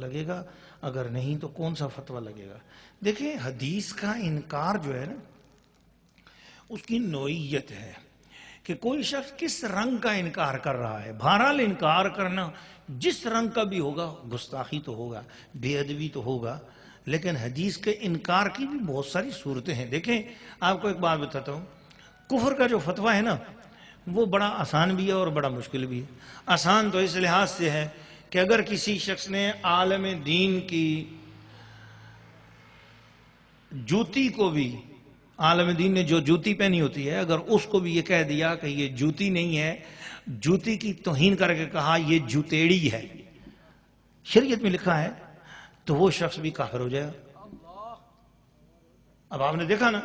لگے گا، اگر نہیں تو کون سا فتویٰ لگے گا؟ دیکھیں حدیث کا انکار جو ہے نا، اس کی نوعیت ہے کہ کوئی شخص کس رنگ کا انکار کر رہا ہے۔ بہرحال انکار کرنا جس رنگ کا بھی ہوگا گستاخی تو ہوگا، بے ادبی تو ہوگا، لیکن حدیث کے انکار کی بھی بہت ساری صورتیں ہیں۔ دیکھیں آپ کو ایک بات بتاتا ہوں، کفر کا جو فتویٰ ہے نا وہ بڑا آسان بھی ہے اور بڑا مشکل بھی ہے۔ آسان تو اس لحاظ سے ہے کہ اگر کسی شخص نے عالم دین کی جوتی کو بھی، عالم دین نے جو جوتی پہنی ہوتی ہے، اگر اس کو بھی یہ کہہ دیا کہ یہ جوتی نہیں ہے، جوتی کی توہین کر کے کہا یہ جوتیڑی ہے، شریعت میں لکھا ہے، تو وہ شخص بھی کافر ہو جائے گا۔ اب آپ نے دیکھا نا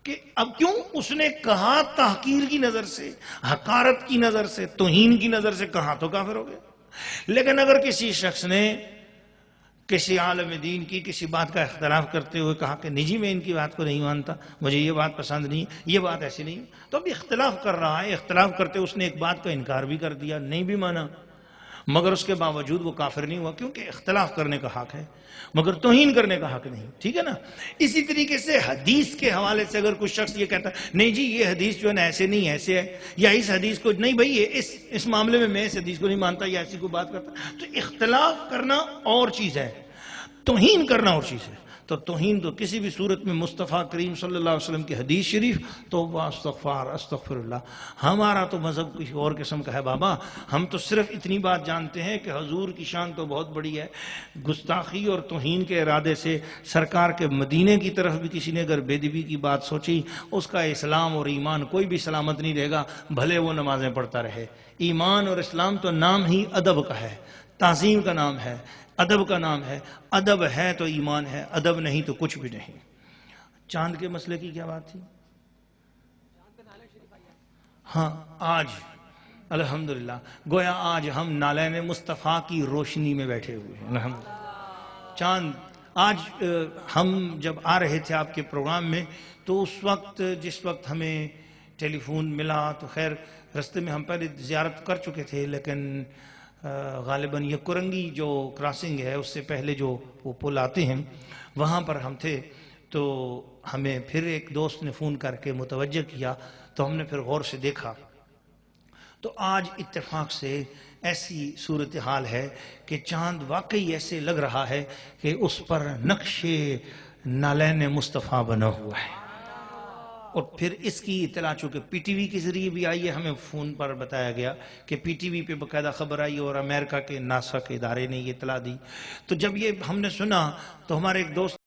کہ اب کیوں اس نے کہا تحقیر کی نظر سے، حقارت کی نظر سے، توہین کی نظر سے کہا تو کافر ہو گیا۔ لیکن اگر کسی شخص نے کسی عالم دین کی کسی بات کا اختلاف کرتے ہوئے کہا کہ نہیں جی میں ان کی بات کو نہیں مانتا، مجھے یہ بات پسند نہیں، یہ بات ایسی نہیں، تو اب اختلاف کر رہا ہے، اختلاف کرتے اس نے ایک بات کا انکار بھی کر دیا، نہیں بھی مانا، مگر اس کے باوجود وہ کافر نہیں ہوا، کیونکہ اختلاف کرنے کا حق ہے مگر توہین کرنے کا حق نہیں، ٹھیک ہے نا؟ اسی طریقے سے حدیث کے حوالے سے اگر کچھ شخص یہ کہتا ہے نہیں جی یہ حدیث جو ہے نا ایسے نہیں ایسے ہے، یا اس حدیث کو نہیں بھائی اس معاملے میں اس حدیث کو نہیں مانتا، یا ایسی کوئی بات کرتا، تو اختلاف کرنا اور چیز ہے، توہین کرنا اور چیز ہے۔ تو توہین تو کسی بھی صورت میں مصطفیٰ کریم صلی اللہ علیہ وسلم کی حدیث شریف توبہ استغفار استغفر اللہ، ہمارا تو مذہب کچھ اور قسم کا ہے بابا، ہم تو صرف اتنی بات جانتے ہیں کہ حضور کی شان تو بہت بڑی ہے، گستاخی اور توہین کے ارادے سے سرکار کے مدینے کی طرف بھی کسی نے اگر بے ادبی کی بات سوچی، اس کا اسلام اور ایمان کوئی بھی سلامت نہیں رہے گا، بھلے وہ نمازیں پڑھتا رہے۔ ایمان اور اسلام تو نام ہی ادب کا ہے، تعظیم کا نام ہے، ادب کا نام ہے، ادب ہے تو ایمان ہے، ادب نہیں تو کچھ بھی نہیں۔ چاند کے مسئلے کی کیا بات تھی؟ ہاں آج الحمدللہ گویا آج ہم نالین مصطفیٰ کی روشنی میں بیٹھے ہوئے ہیں، الحمدللہ۔ چاند آج ہم جب آ رہے تھے آپ کے پروگرام میں تو اس وقت جس وقت ہمیں ٹیلی فون ملا تو خیر رستے میں ہم پہلے زیارت کر چکے تھے، لیکن غالباً یہ کرنگی جو کراسنگ ہے اس سے پہلے جو وہ پل آتے ہیں وہاں پر ہم تھے، تو ہمیں پھر ایک دوست نے فون کر کے متوجہ کیا، تو ہم نے پھر غور سے دیکھا تو آج اتفاق سے ایسی صورتحال ہے کہ چاند واقعی ایسے لگ رہا ہے کہ اس پر نقش نالین مصطفیٰ بنا ہوا ہے۔ اور پھر اس کی اطلاع چونکہ پی ٹی وی کے ذریعے بھی آئی ہے، ہمیں فون پر بتایا گیا کہ پی ٹی وی پہ باقاعدہ خبر آئی اور امریکہ کے ناسا کے ادارے نے یہ اطلاع دی۔ تو جب یہ ہم نے سنا تو ہمارے ایک دوست